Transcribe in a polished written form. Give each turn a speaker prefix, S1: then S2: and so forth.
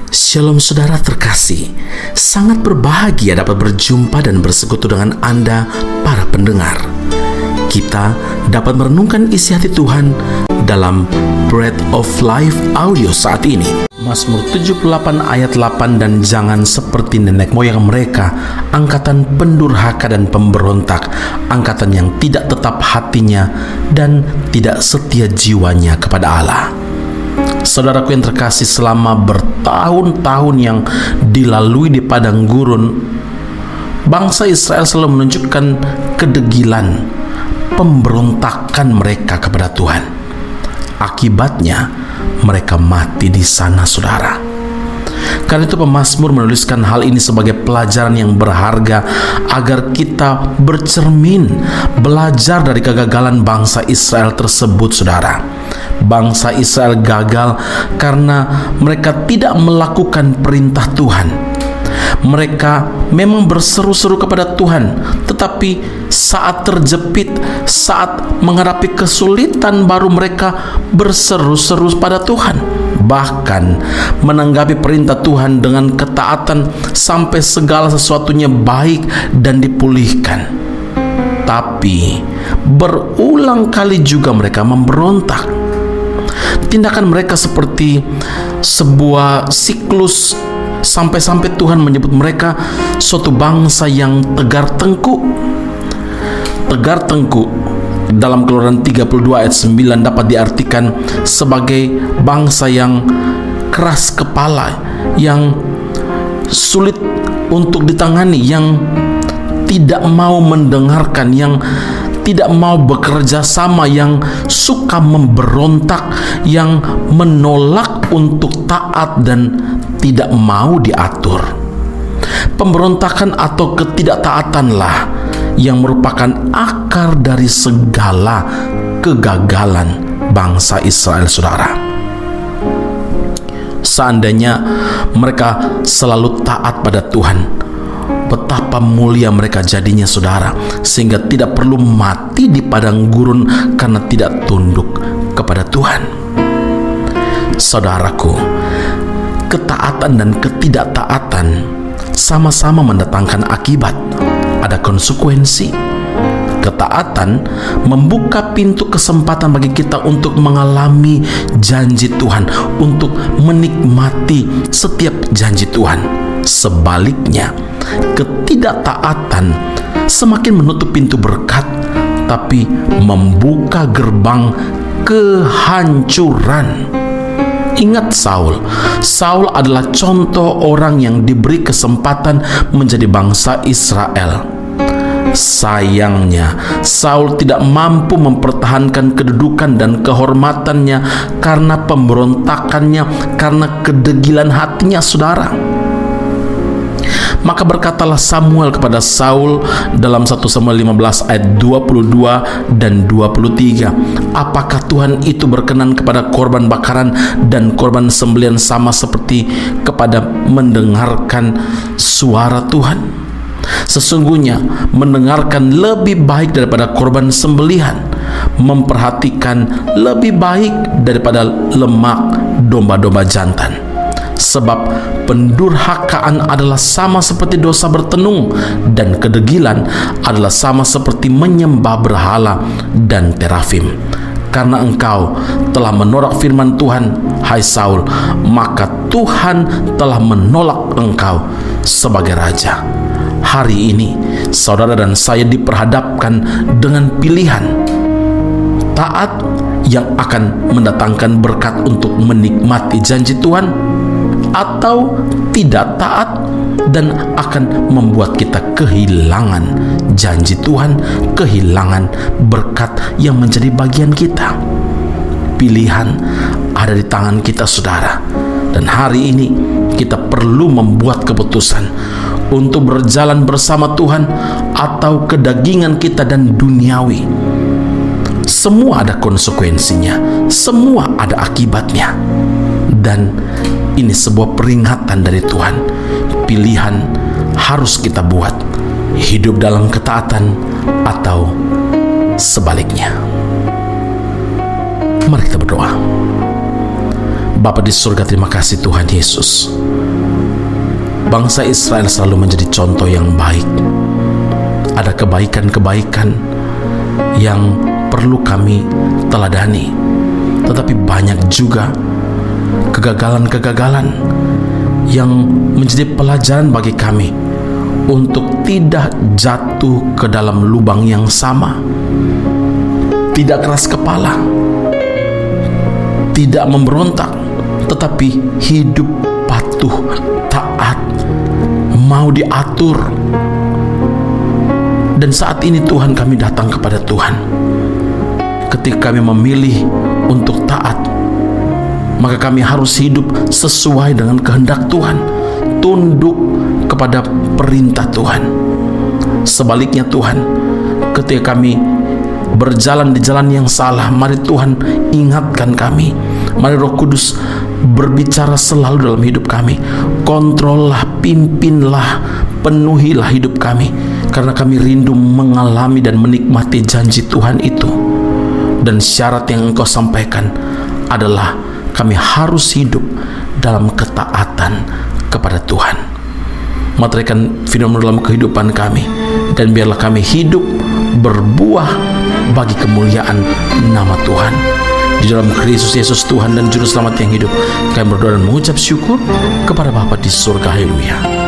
S1: Shalom saudara terkasih, sangat berbahagia dapat berjumpa dan bersekutu dengan Anda para pendengar. Kita dapat merenungkan isi hati Tuhan dalam Bread of Life audio saat ini. Mazmur 78 ayat 8, dan jangan seperti nenek moyang mereka, angkatan pendurhaka dan pemberontak, angkatan yang tidak tetap hatinya dan tidak setia jiwanya kepada Allah. Saudaraku yang terkasih, selama bertahun-tahun yang dilalui di padang gurun, bangsa Israel selalu menunjukkan kedegilan, pemberontakan mereka kepada Tuhan. Akibatnya mereka mati di sana, saudara. Karena itu pemazmur menuliskan hal ini sebagai pelajaran yang berharga agar kita bercermin, belajar dari kegagalan bangsa Israel tersebut, saudara. Bangsa Israel gagal karena mereka tidak melakukan perintah Tuhan. Mereka memang berseru-seru kepada Tuhan, tetapi saat terjepit, saat menghadapi kesulitan, baru mereka berseru-seru pada Tuhan. Bahkan menanggapi perintah Tuhan dengan ketaatan sampai segala sesuatunya baik dan dipulihkan. Tapi berulang kali juga mereka memberontak. Tindakan mereka seperti sebuah siklus, sampai-sampai Tuhan menyebut mereka suatu bangsa yang tegar tengkuk. Tegar tengkuk dalam Keluaran 32 ayat 9 dapat diartikan sebagai bangsa yang keras kepala, yang sulit untuk ditangani, yang tidak mau mendengarkan, yang tidak mau bekerja sama, yang suka memberontak, yang menolak untuk taat dan tidak mau diatur. Pemberontakan atau ketidaktaatanlah yang merupakan akar dari segala kegagalan bangsa Israel, saudara. Seandainya mereka selalu taat pada Tuhan, betapa mulia mereka jadinya, saudara, sehingga tidak perlu mati di padang gurun karena tidak tunduk kepada Tuhan. Saudaraku, ketaatan dan ketidaktaatan sama-sama mendatangkan akibat, ada konsekuensi. Ketaatan membuka pintu kesempatan bagi kita untuk mengalami janji Tuhan, untuk menikmati setiap janji Tuhan. Sebaliknya, ketidaktaatan semakin menutup pintu berkat, tapi membuka gerbang kehancuran. Ingat Saul. Saul adalah contoh orang yang diberi kesempatan menjadi bangsa Israel. Sayangnya, Saul tidak mampu mempertahankan kedudukan dan kehormatannya karena pemberontakannya, karena kedegilan hatinya, saudara. Maka berkatalah Samuel kepada Saul dalam 1 Samuel 15 ayat 22 dan 23, apakah Tuhan itu berkenan kepada korban bakaran dan korban sembelihan sama seperti kepada mendengarkan suara Tuhan? Sesungguhnya mendengarkan lebih baik daripada korban sembelihan, memperhatikan lebih baik daripada lemak domba-domba jantan. Sebab pendurhakaan adalah sama seperti dosa bertenung, dan kedegilan adalah sama seperti menyembah berhala dan terafim. Karena engkau telah menolak firman Tuhan, hai Saul, maka Tuhan telah menolak engkau sebagai raja. Hari ini saudara dan saya diperhadapkan dengan pilihan: taat yang akan mendatangkan berkat untuk menikmati janji Tuhan, atau tidak taat dan akan membuat kita kehilangan janji Tuhan, kehilangan berkat yang menjadi bagian kita. Pilihan ada di tangan kita, saudara. Dan hari ini kita perlu membuat keputusan untuk berjalan bersama Tuhan atau kedagingan kita dan duniawi. Semua ada konsekuensinya, semua ada akibatnya. Dan ini sebuah peringatan dari Tuhan. Pilihan harus kita buat, hidup dalam ketaatan atau sebaliknya. Mari kita berdoa. Bapa di surga, terima kasih Tuhan Yesus. Bangsa Israel selalu menjadi contoh yang baik. Ada kebaikan-kebaikan yang perlu kami teladani, tetapi banyak juga kegagalan-kegagalan yang menjadi pelajaran bagi kami untuk tidak jatuh ke dalam lubang yang sama. Tidak keras kepala, tidak memberontak, tetapi hidup patuh, taat, mau diatur. Dan saat ini Tuhan, kami datang kepada Tuhan. Ketika kami memilih untuk taat, maka kami harus hidup sesuai dengan kehendak Tuhan, tunduk kepada perintah Tuhan. Sebaliknya Tuhan, ketika kami berjalan di jalan yang salah, mari Tuhan ingatkan kami. Mari Roh Kudus berbicara selalu dalam hidup kami. Kontrollah, pimpinlah, penuhilah hidup kami, karena kami rindu mengalami dan menikmati janji Tuhan itu. Dan syarat yang Engkau sampaikan adalah kami harus hidup dalam ketaatan kepada Tuhan. Materaikan firman dalam kehidupan kami, dan biarlah kami hidup berbuah bagi kemuliaan nama Tuhan. Di dalam Kristus Yesus Tuhan dan Juru Selamat yang hidup, kami berdoa dan mengucap syukur kepada Bapa di surga. Haleluya.